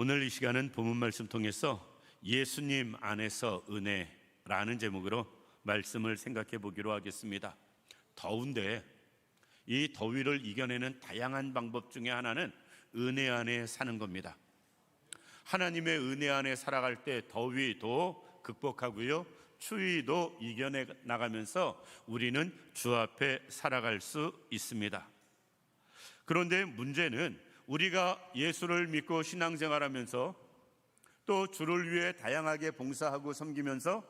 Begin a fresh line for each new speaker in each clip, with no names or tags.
오늘 이 시간은 본문 말씀 통해서 예수님 안에서 은혜라는 제목으로 말씀을 생각해 보기로 하겠습니다. 더운데 이 더위를 이겨내는 다양한 방법 중에 하나는 은혜 안에 사는 겁니다. 하나님의 은혜 안에 살아갈 때 더위도 극복하고요, 추위도 이겨내 나가면서 우리는 주 앞에 살아갈 수 있습니다. 그런데 문제는 우리가 예수를 믿고 신앙생활하면서 또 주를 위해 다양하게 봉사하고 섬기면서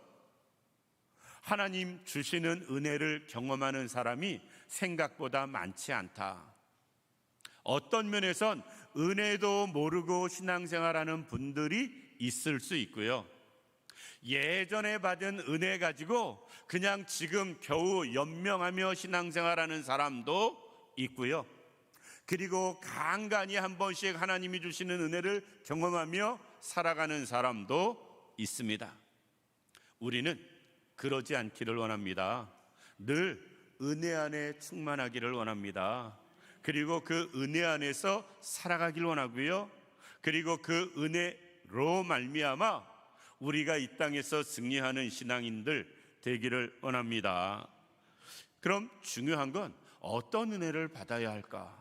하나님 주시는 은혜를 경험하는 사람이 생각보다 많지 않다. 어떤 면에선 은혜도 모르고 신앙생활하는 분들이 있을 수 있고요, 예전에 받은 은혜 가지고 그냥 지금 겨우 연명하며 신앙생활하는 사람도 있고요, 그리고 간간히 한 번씩 하나님이 주시는 은혜를 경험하며 살아가는 사람도 있습니다. 우리는 그러지 않기를 원합니다. 늘 은혜 안에 충만하기를 원합니다. 그리고 그 은혜 안에서 살아가길 원하고요, 그리고 그 은혜로 말미암아 우리가 이 땅에서 승리하는 신앙인들 되기를 원합니다. 그럼 중요한 건 어떤 은혜를 받아야 할까?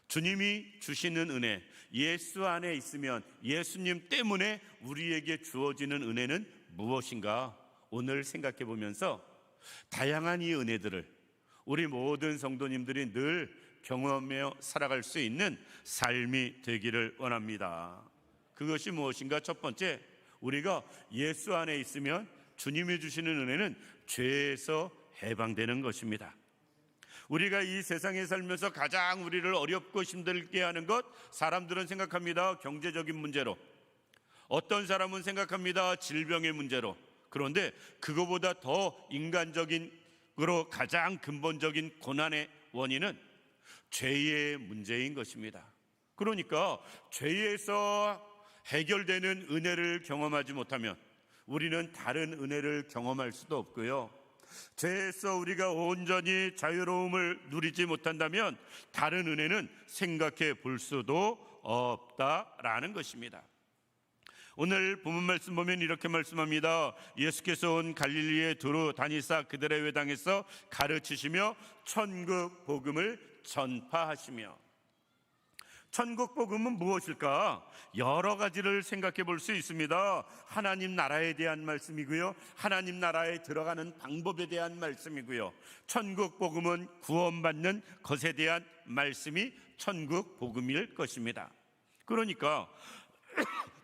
주님이 주시는 은혜, 예수 안에 있으면 예수님 때문에 우리에게 주어지는 은혜는 무엇인가? 오늘 생각해 보면서 다양한 이 은혜들을 우리 모든 성도님들이 늘 경험하며 살아갈 수 있는 삶이 되기를 원합니다. 그것이 무엇인가? 첫 번째, 우리가 예수 안에 있으면 주님이 주시는 은혜는 죄에서 해방되는 것입니다. 우리가 이 세상에 살면서 가장 우리를 어렵고 힘들게 하는 것, 사람들은 생각합니다. 경제적인 문제로, 어떤 사람은 생각합니다. 질병의 문제로. 그런데 그거보다 더 인간적인으로 가장 근본적인 고난의 원인은 죄의 문제인 것입니다. 그러니까 죄에서 해결되는 은혜를 경험하지 못하면 우리는 다른 은혜를 경험할 수도 없고요, 죄에서 우리가 온전히 자유로움을 누리지 못한다면 다른 은혜는 생각해 볼 수도 없다라는 것입니다. 오늘 본문 말씀 보면 이렇게 말씀합니다. 예수께서 온 갈릴리에 두루 다니사 그들의 회당에서 가르치시며 천국 복음을 전파하시며. 천국 복음은 무엇일까? 여러 가지를 생각해 볼 수 있습니다. 하나님 나라에 대한 말씀이고요, 하나님 나라에 들어가는 방법에 대한 말씀이고요, 천국 복음은 구원받는 것에 대한 말씀이 천국 복음일 것입니다. 그러니까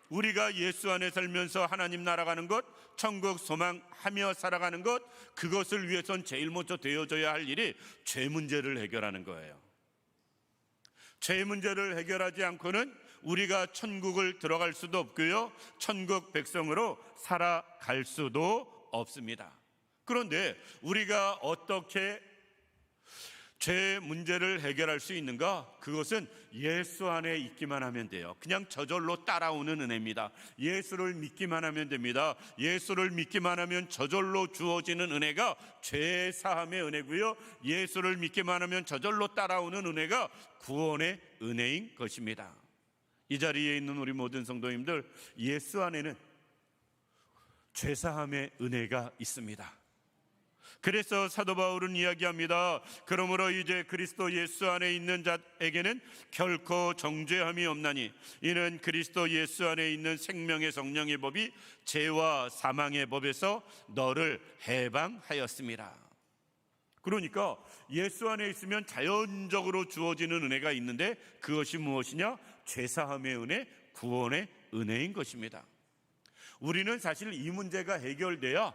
우리가 예수 안에 살면서 하나님 나라 가는 것, 천국 소망하며 살아가는 것, 그것을 위해선 제일 먼저 되어져야 할 일이 죄 문제를 해결하는 거예요. 죄 문제를 해결하지 않고는 우리가 천국을 들어갈 수도 없고요, 천국 백성으로 살아갈 수도 없습니다. 그런데 우리가 어떻게 죄 문제를 해결할 수 있는가? 그것은 예수 안에 있기만 하면 돼요. 그냥 저절로 따라오는 은혜입니다. 예수를 믿기만 하면 됩니다. 예수를 믿기만 하면 저절로 주어지는 은혜가 죄 사함의 은혜고요, 예수를 믿기만 하면 저절로 따라오는 은혜가 구원의 은혜인 것입니다. 이 자리에 있는 우리 모든 성도님들, 예수 안에는 죄 사함의 은혜가 있습니다. 그래서 사도 바울은 이야기합니다. 그러므로 이제 그리스도 예수 안에 있는 자에게는 결코 정죄함이 없나니 이는 그리스도 예수 안에 있는 생명의 성령의 법이 죄와 사망의 법에서 너를 해방하였습니다. 그러니까 예수 안에 있으면 자연적으로 주어지는 은혜가 있는데 그것이 무엇이냐? 죄사함의 은혜, 구원의 은혜인 것입니다. 우리는 사실 이 문제가 해결돼야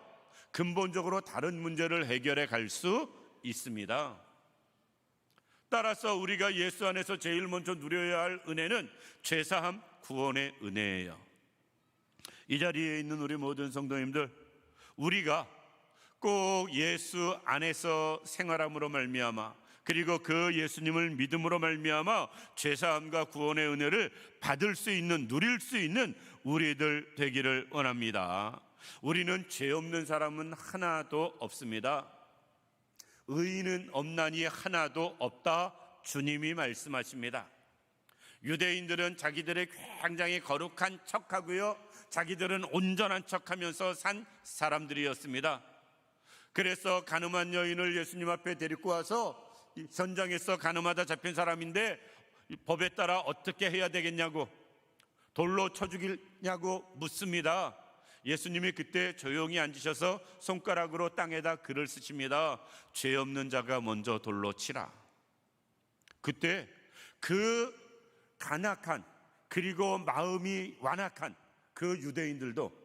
근본적으로 다른 문제를 해결해 갈 수 있습니다. 따라서 우리가 예수 안에서 제일 먼저 누려야 할 은혜는 죄사함, 구원의 은혜예요. 이 자리에 있는 우리 모든 성도님들, 우리가 꼭 예수 안에서 생활함으로 말미암아, 그리고 그 예수님을 믿음으로 말미암아 죄사함과 구원의 은혜를 받을 수 있는, 누릴 수 있는 우리들 되기를 원합니다. 우리는 죄 없는 사람은 하나도 없습니다. 의인은 없나니 하나도 없다, 주님이 말씀하십니다. 유대인들은 자기들의 굉장히 거룩한 척하고요, 자기들은 온전한 척하면서 산 사람들이었습니다. 그래서 가늠한 여인을 예수님 앞에 데리고 와서 현장에서 가늠하다 잡힌 사람인데 법에 따라 어떻게 해야 되겠냐고, 돌로 쳐 죽이냐고 묻습니다. 예수님이 그때 조용히 앉으셔서 손가락으로 땅에다 글을 쓰십니다. 죄 없는 자가 먼저 돌로 치라. 그때 그 간악한, 그리고 마음이 완악한 그 유대인들도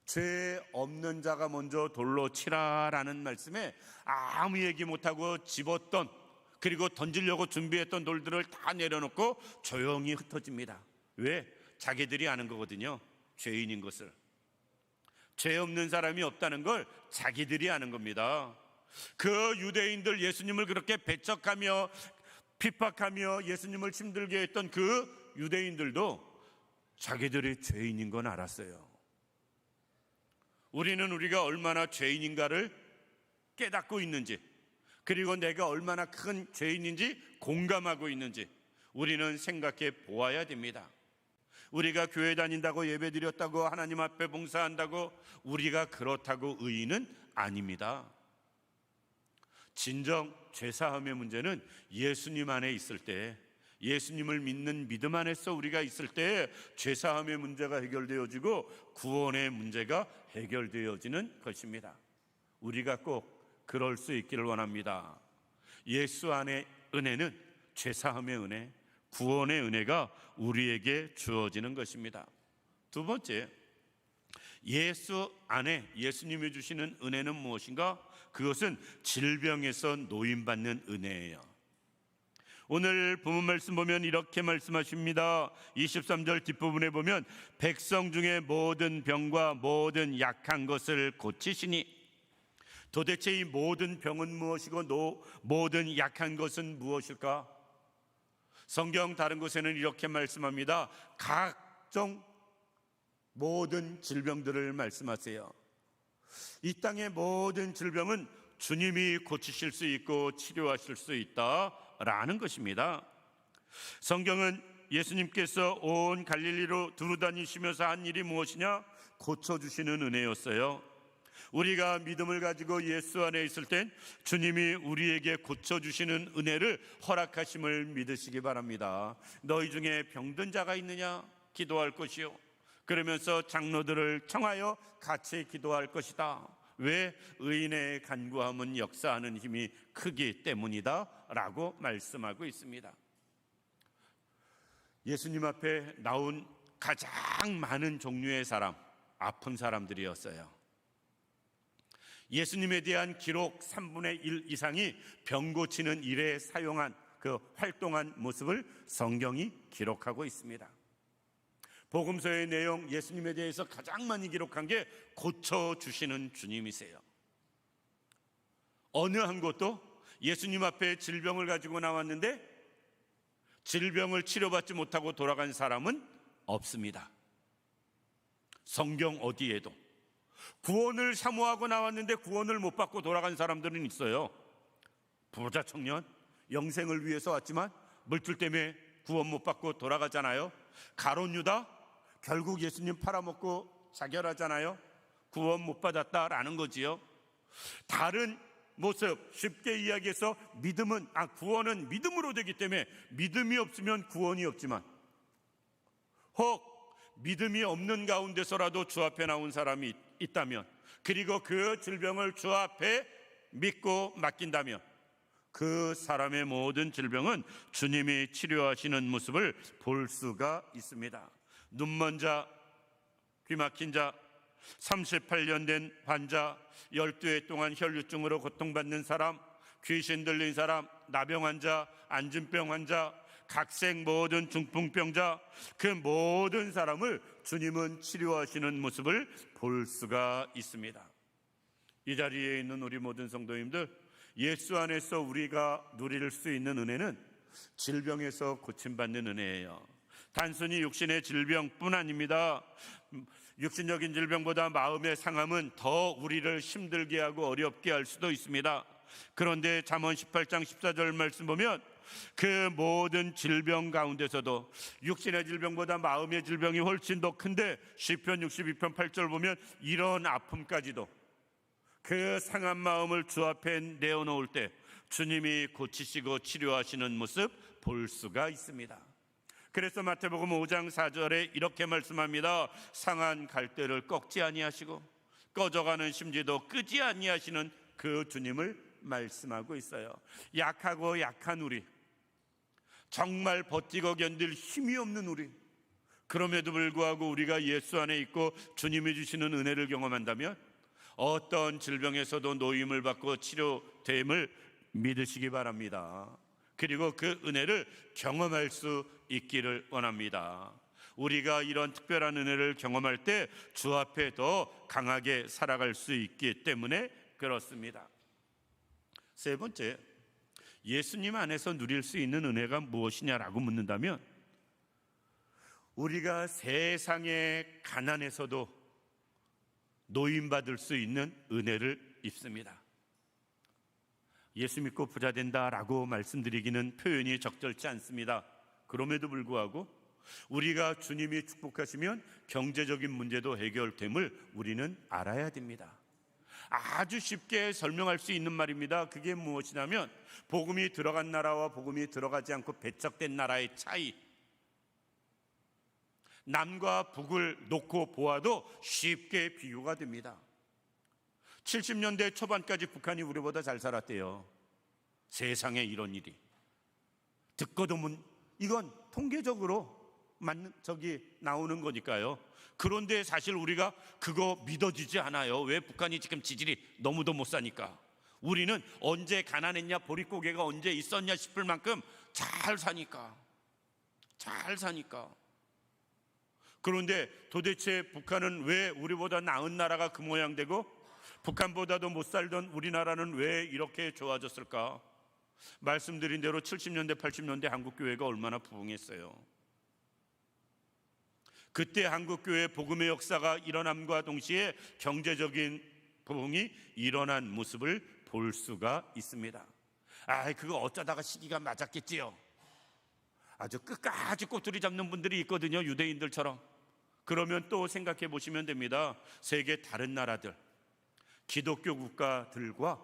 죄 없는 자가 먼저 돌로 치라라는 말씀에 아무 얘기 못하고 집었던, 그리고 던지려고 준비했던 돌들을 다 내려놓고 조용히 흩어집니다. 왜? 자기들이 아는 거거든요. 죄인인 것을. 죄 없는 사람이 없다는 걸 자기들이 아는 겁니다. 그 유대인들, 예수님을 그렇게 배척하며 핍박하며 예수님을 힘들게 했던 그 유대인들도 자기들이 죄인인 건 알았어요. 우리는 우리가 얼마나 죄인인가를 깨닫고 있는지, 그리고 내가 얼마나 큰 죄인인지 공감하고 있는지 우리는 생각해 보아야 됩니다. 우리가 교회 다닌다고 예배드렸다고 하나님 앞에 봉사한다고 우리가 그렇다고 의인은 아닙니다. 진정 죄사함의 문제는 예수님 안에 있을 때, 예수님을 믿는 믿음 안에서 우리가 있을 때 죄사함의 문제가 해결되어지고 구원의 문제가 해결되어지는 것입니다. 우리가 꼭 그럴 수 있기를 원합니다. 예수 안의 은혜는, 죄사함의 은혜, 구원의 은혜가 우리에게 주어지는 것입니다. 두 번째, 예수 안에 예수님이 주시는 은혜는 무엇인가? 그것은 질병에서 노임받는 은혜예요. 오늘 본문 말씀 보면 이렇게 말씀하십니다. 23절 뒷부분에 보면 백성 중에 모든 병과 모든 약한 것을 고치시니, 도대체 이 모든 병은 무엇이고 모든 약한 것은 무엇일까? 성경 다른 곳에는 이렇게 말씀합니다. 각종 모든 질병들을 말씀하세요. 이 땅의 모든 질병은 주님이 고치실 수 있고 치료하실 수 있다라는 것입니다. 성경은 예수님께서 온 갈릴리로 두루다니시면서 한 일이 무엇이냐? 고쳐주시는 은혜였어요. 우리가 믿음을 가지고 예수 안에 있을 땐 주님이 우리에게 고쳐주시는 은혜를 허락하심을 믿으시기 바랍니다. 너희 중에 병든 자가 있느냐? 기도할 것이요. 그러면서 장로들을 청하여 같이 기도할 것이다. 왜? 의인의 간구함은 역사하는 힘이 크기 때문이다 라고 말씀하고 있습니다. 예수님 앞에 나온 가장 많은 종류의 사람, 아픈 사람들이었어요. 예수님에 대한 기록 3분의 1 이상이 병 고치는 일에 사용한, 그 활동한 모습을 성경이 기록하고 있습니다. 복음서의 내용, 예수님에 대해서 가장 많이 기록한 게 고쳐주시는 주님이세요. 어느 한 곳도 예수님 앞에 질병을 가지고 나왔는데 질병을 치료받지 못하고 돌아간 사람은 없습니다. 성경 어디에도. 구원을 사모하고 나왔는데 구원을 못 받고 돌아간 사람들은 있어요. 부자 청년, 영생을 위해서 왔지만 물질 때문에 구원 못 받고 돌아가잖아요. 가룟 유다, 결국 예수님 팔아먹고 자결하잖아요. 구원 못 받았다라는 거지요. 다른 모습, 쉽게 이야기해서 구원은 믿음으로 되기 때문에 믿음이 없으면 구원이 없지만, 혹 믿음이 없는 가운데서라도 주 앞에 나온 사람이 있다면, 그리고 그 질병을 주 앞에 믿고 맡긴다면 그 사람의 모든 질병은 주님이 치료하시는 모습을 볼 수가 있습니다. 눈먼 자, 귀 막힌 자, 38년 된 환자, 12해 동안 혈류증으로 고통받는 사람, 귀신 들린 사람, 나병 환자, 안진병 환자, 각색 모든 중풍병자, 그 모든 사람을 주님은 치료하시는 모습을 볼 수가 있습니다. 이 자리에 있는 우리 모든 성도님들, 예수 안에서 우리가 누릴 수 있는 은혜는 질병에서 고침받는 은혜예요. 단순히 육신의 질병뿐 아닙니다. 육신적인 질병보다 마음의 상함은 더 우리를 힘들게 하고 어렵게 할 수도 있습니다. 그런데 잠언 18장 14절 말씀 보면 그 모든 질병 가운데서도 육신의 질병보다 마음의 질병이 훨씬 더 큰데 시편 62편 8절 보면 이런 아픔까지도 그 상한 마음을 주 앞에 내어놓을 때 주님이 고치시고 치료하시는 모습 볼 수가 있습니다. 그래서 마태복음 5장 4절에 이렇게 말씀합니다. 상한 갈대를 꺾지 아니하시고 꺼져가는 심지도 끄지 아니하시는 그 주님을 말씀하고 있어요. 약하고 약한 우리, 정말 버티고 견딜 힘이 없는 우리, 그럼에도 불구하고 우리가 예수 안에 있고 주님이 주시는 은혜를 경험한다면 어떤 질병에서도 노임을 받고 치료됨을 믿으시기 바랍니다. 그리고 그 은혜를 경험할 수 있기를 원합니다. 우리가 이런 특별한 은혜를 경험할 때 주 앞에 더 강하게 살아갈 수 있기 때문에 그렇습니다. 세 번째, 예수님 안에서 누릴 수 있는 은혜가 무엇이냐라고 묻는다면 우리가 세상의 가난에서도 노임받을 수 있는 은혜를 입습니다. 예수 믿고 부자 된다라고 말씀드리기는 표현이 적절치 않습니다. 그럼에도 불구하고 우리가 주님이 축복하시면 경제적인 문제도 해결됨을 우리는 알아야 됩니다. 아주 쉽게 설명할 수 있는 말입니다. 그게 무엇이냐면 복음이 들어간 나라와 복음이 들어가지 않고 배척된 나라의 차이, 남과 북을 놓고 보아도 쉽게 비교가 됩니다. 70년대 초반까지 북한이 우리보다 잘 살았대요. 세상에 이런 일이 듣고도 이건 통계적으로 나오는 거니까요. 그런데 사실 우리가 그거 믿어지지 않아요. 왜? 북한이 지금 지질이 너무도 못 사니까. 우리는 언제 가난했냐, 보릿고개가 언제 있었냐 싶을 만큼 잘 사니까. 그런데 도대체 북한은 왜 우리보다 나은 나라가 그 모양 되고 북한보다도 못 살던 우리나라는 왜 이렇게 좋아졌을까? 말씀드린 대로 70년대 80년대 한국교회가 얼마나 부흥했어요. 그때 한국교회 복음의 역사가 일어남과 동시에 경제적인 부흥이 일어난 모습을 볼 수가 있습니다. 그거 어쩌다가 시기가 맞았겠지요. 아주 끝까지 꼬투리 잡는 분들이 있거든요. 유대인들처럼. 그러면 또 생각해 보시면 됩니다. 세계 다른 나라들, 기독교 국가들과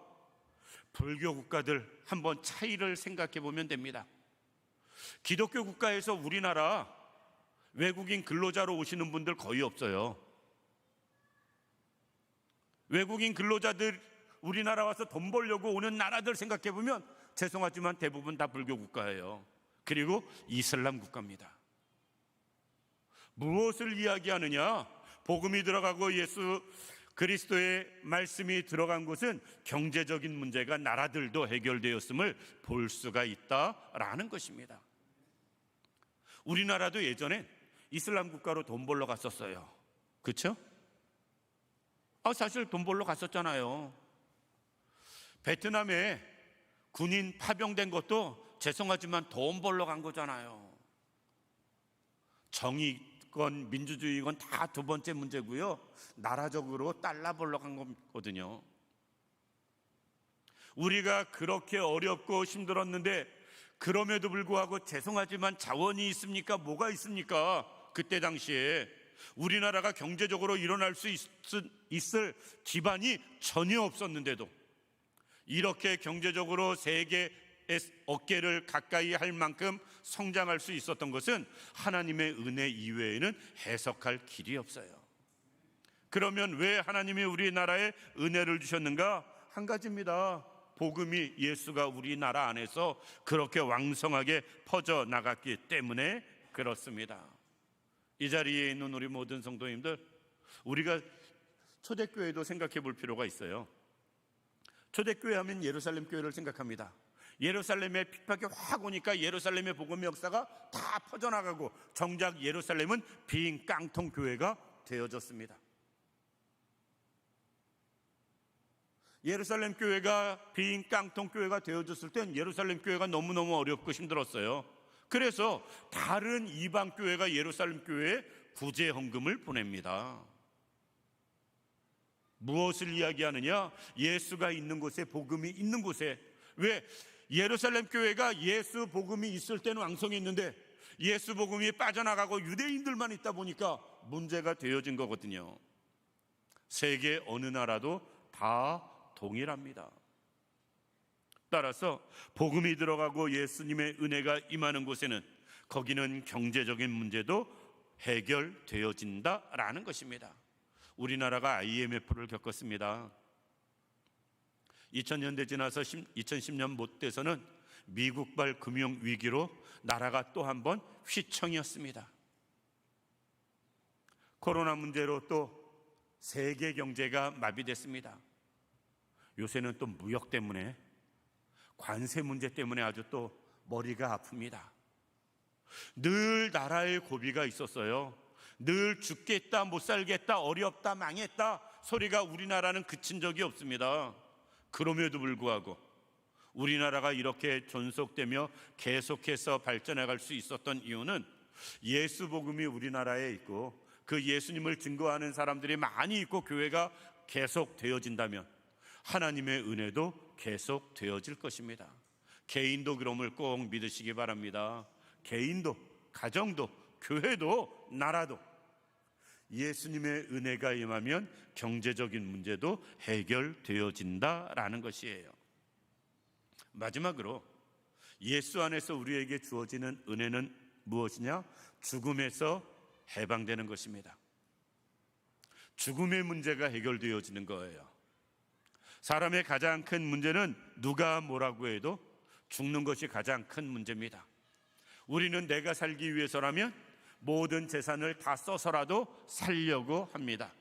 불교 국가들 한번 차이를 생각해 보면 됩니다. 기독교 국가에서 우리나라 외국인 근로자로 오시는 분들 거의 없어요. 외국인 근로자들 우리나라 와서 돈 벌려고 오는 나라들 생각해 보면 죄송하지만 대부분 다 불교 국가예요. 그리고 이슬람 국가입니다. 무엇을 이야기하느냐? 복음이 들어가고 예수 그리스도의 말씀이 들어간 곳은 경제적인 문제가 나라들도 해결되었음을 볼 수가 있다라는 것입니다. 우리나라도 예전에 이슬람 국가로 돈 벌러 갔었어요. 그렇죠? 사실 돈 벌러 갔었잖아요. 베트남에 군인 파병된 것도 죄송하지만 돈 벌러 간 거잖아요. 정의건 민주주의건 다 두 번째 문제고요. 나라적으로 달러 벌러 간 거거든요. 우리가 그렇게 어렵고 힘들었는데 그럼에도 불구하고 죄송하지만 자원이 있습니까? 뭐가 있습니까? 그때 당시에 우리나라가 경제적으로 일어날 수 있을 기반이 전혀 없었는데도 이렇게 경제적으로 세계의 어깨를 가까이 할 만큼 성장할 수 있었던 것은 하나님의 은혜 이외에는 해석할 길이 없어요. 그러면 왜 하나님이 우리나라에 은혜를 주셨는가? 한 가지입니다. 복음이 예수가 우리나라 안에서 그렇게 왕성하게 퍼져나갔기 때문에 그렇습니다. 이 자리에 있는 우리 모든 성도님들, 우리가 초대교회도 생각해 볼 필요가 있어요. 초대교회 하면 예루살렘 교회를 생각합니다. 예루살렘에 핍박이 확 오니까 예루살렘의 복음의 역사가 다 퍼져나가고 정작 예루살렘은 빈 깡통 교회가 되어졌습니다. 예루살렘 교회가 빈 깡통 교회가 되어졌을 땐 예루살렘 교회가 너무너무 어렵고 힘들었어요. 그래서 다른 이방 교회가 예루살렘 교회에 구제 헌금을 보냅니다. 무엇을 이야기하느냐? 예수가 있는 곳에, 복음이 있는 곳에. 왜? 예루살렘 교회가 예수 복음이 있을 때는 왕성했는데 예수 복음이 빠져나가고 유대인들만 있다 보니까 문제가 되어진 거거든요. 세계 어느 나라도 다 동일합니다. 따라서 복음이 들어가고 예수님의 은혜가 임하는 곳에는 거기는 경제적인 문제도 해결되어진다라는 것입니다. 우리나라가 IMF를 겪었습니다. 2000년대 지나서 2010년 못 돼서는 미국발 금융위기로 나라가 또 한 번 휘청이었습니다. 코로나 문제로 또 세계 경제가 마비됐습니다. 요새는 또 무역 때문에, 관세 문제 때문에 아주 또 머리가 아픕니다. 늘 나라의 고비가 있었어요. 늘 죽겠다, 못 살겠다, 어렵다, 망했다 소리가 우리나라는 그친 적이 없습니다. 그럼에도 불구하고 우리나라가 이렇게 존속되며 계속해서 발전해 갈 수 있었던 이유는 예수 복음이 우리나라에 있고 그 예수님을 증거하는 사람들이 많이 있고 교회가 계속 되어진다면 하나님의 은혜도 계속 되어질 것입니다. 개인도 그럼을 꼭 믿으시기 바랍니다. 개인도, 가정도, 교회도, 나라도 예수님의 은혜가 임하면 경제적인 문제도 해결되어진다라는 것이에요. 마지막으로 예수 안에서 우리에게 주어지는 은혜는 무엇이냐? 죽음에서 해방되는 것입니다. 죽음의 문제가 해결되어지는 거예요. 사람의 가장 큰 문제는 누가 뭐라고 해도 죽는 것이 가장 큰 문제입니다. 우리는 내가 살기 위해서라면 모든 재산을 다 써서라도 살려고 합니다.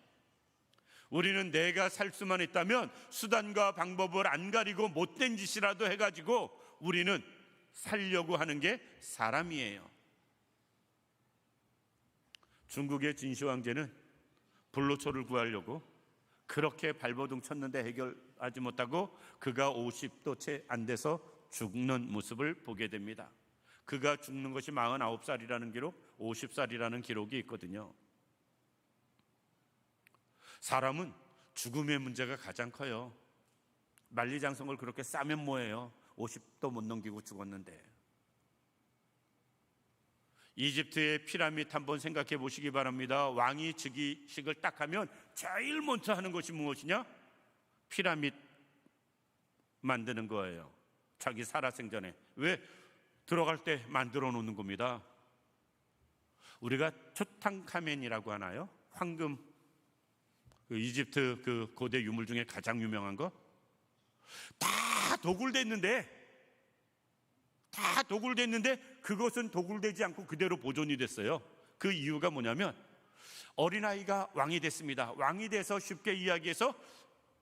우리는 내가 살 수만 있다면 수단과 방법을 안 가리고 못된 짓이라도 해가지고 우리는 살려고 하는 게 사람이에요. 중국의 진시 황제는 불로초를 구하려고 그렇게 발버둥 쳤는데 해결하지 못하고 그가 50도 채 안 돼서 죽는 모습을 보게 됩니다. 그가 죽는 것이 49살이라는 기록, 50살이라는 기록이 있거든요. 사람은 죽음의 문제가 가장 커요. 만리장성을 그렇게 싸면 뭐해요? 50도 못 넘기고 죽었는데. 이집트의 피라미드 한번 생각해 보시기 바랍니다. 왕이 즉위식을 딱 하면 제일 먼저 하는 것이 무엇이냐? 피라미드 만드는 거예요. 자기 살아생전에. 왜? 들어갈 때 만들어 놓는 겁니다. 우리가 투탕카멘이라고 하나요? 황금, 이집트 그 고대 유물 중에 가장 유명한 거? 다 도굴됐는데 그것은 도굴되지 않고 그대로 보존이 됐어요. 그 이유가 뭐냐면 어린아이가 왕이 됐습니다. 왕이 돼서 쉽게 이야기해서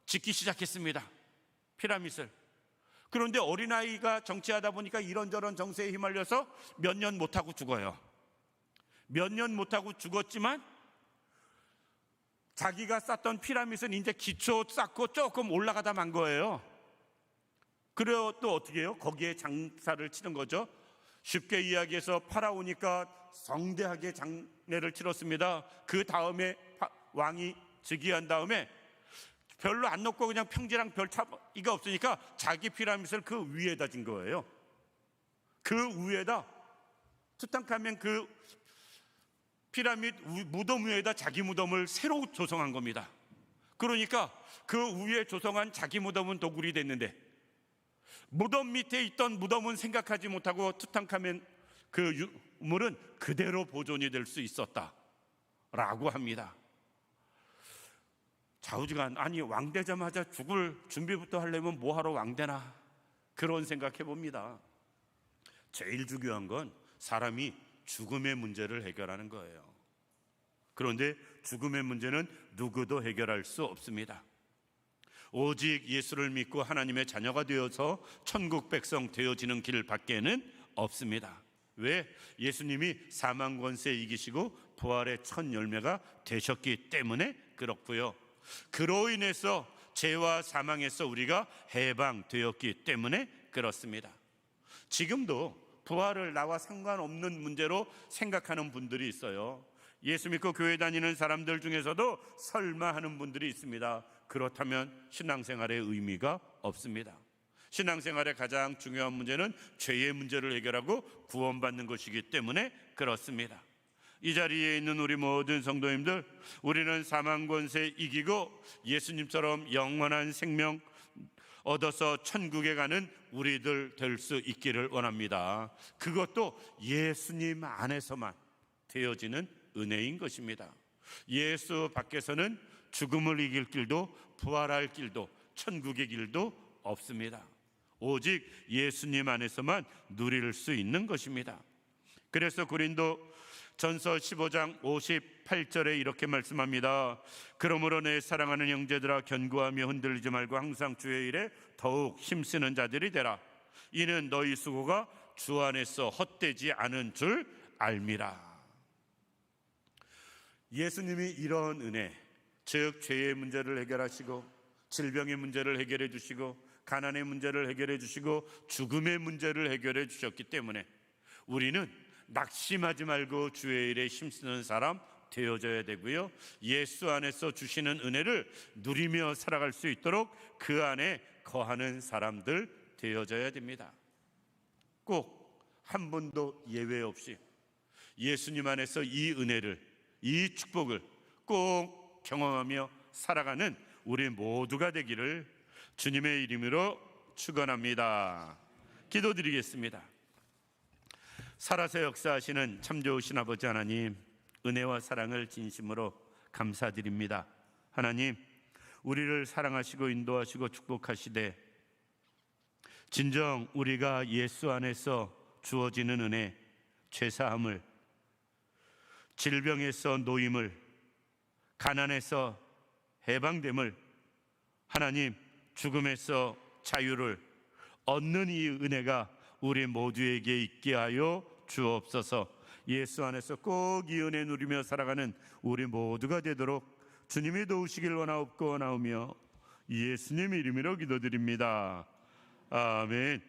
짓기 시작했습니다. 피라미드를. 그런데 어린아이가 정치하다 보니까 이런저런 정세에 휘말려서 몇 년 못하고 죽어요. 몇 년 못하고 죽었지만 자기가 쌓던 피라미드는 이제 기초 쌓고 조금 올라가다 만 거예요. 그래요. 또 어떻게 해요? 거기에 장사를 치는 거죠. 쉽게 이야기해서 파라오니까 성대하게 장례를 치렀습니다. 그 다음에 왕이 즉위한 다음에 별로 안 높고 그냥 평지랑 별 차이가 없으니까 자기 피라미드를 그 위에다 진 거예요. 그 위에다 투탕카멘 그 피라미드 무덤 위에다 자기 무덤을 새로 조성한 겁니다. 그러니까 그 위에 조성한 자기 무덤은 도굴이 됐는데 무덤 밑에 있던 무덤은 생각하지 못하고 투탕카멘 그 유물은 그대로 보존이 될 수 있었다라고 합니다. 좌우지간, 아니 왕 되자마자 죽을 준비부터 하려면 뭐하러 왕 되나, 그런 생각해 봅니다. 제일 중요한 건 사람이 죽음의 문제를 해결하는 거예요. 그런데 죽음의 문제는 누구도 해결할 수 없습니다. 오직 예수를 믿고 하나님의 자녀가 되어서 천국 백성 되어지는 길 밖에는 없습니다. 왜? 예수님이 사망 권세 이기시고 부활의 첫 열매가 되셨기 때문에 그렇고요. 그로 인해서 죄와 사망에서 우리가 해방되었기 때문에 그렇습니다. 지금도 부활을 나와 상관없는 문제로 생각하는 분들이 있어요. 예수 믿고 교회 다니는 사람들 중에서도 설마 하는 분들이 있습니다. 그렇다면 신앙생활의 의미가 없습니다. 신앙생활의 가장 중요한 문제는 죄의 문제를 해결하고 구원받는 것이기 때문에 그렇습니다. 이 자리에 있는 우리 모든 성도님들, 우리는 사망 권세 이기고 예수님처럼 영원한 생명 얻어서 천국에 가는 우리들 될 수 있기를 원합니다. 그것도 예수님 안에서만 되어지는 은혜인 것입니다. 예수 밖에서는 죽음을 이길 길도 부활할 길도 천국의 길도 없습니다. 오직 예수님 안에서만 누릴 수 있는 것입니다. 그래서 고린도 전서 15장 58절에 이렇게 말씀합니다. 그러므로 내 사랑하는 형제들아, 견고하며 흔들리지 말고 항상 주의 일에 더욱 힘쓰는 자들이 되라. 이는 너희 수고가 주 안에서 헛되지 않은 줄 알미라. 예수님이 이런 은혜, 즉 죄의 문제를 해결하시고 질병의 문제를 해결해 주시고 가난의 문제를 해결해 주시고 죽음의 문제를 해결해 주셨기 때문에 우리는 낙심하지 말고 주의 일에 힘쓰는 사람 되어져야 되고요, 예수 안에서 주시는 은혜를 누리며 살아갈 수 있도록 그 안에 거하는 사람들 되어져야 됩니다. 꼭 한 번도 예외 없이 예수님 안에서 이 은혜를, 이 축복을 꼭 경험하며 살아가는 우리 모두가 되기를 주님의 이름으로 축원합니다. 기도드리겠습니다. 살아서 역사하시는 참 좋으신 아버지 하나님, 은혜와 사랑을 진심으로 감사드립니다. 하나님, 우리를 사랑하시고 인도하시고 축복하시되 진정 우리가 예수 안에서 주어지는 은혜, 죄사함을, 질병에서 노임을, 가난에서 해방됨을, 하나님 죽음에서 자유를 얻는 이 은혜가 우리 모두에게 있게 하여 주옵소서. 예수 안에서 꼭 이 은혜 누리며 살아가는 우리 모두가 되도록 주님이 도우시길 원하옵고 원하오며 예수님 이름으로 기도드립니다. 아멘.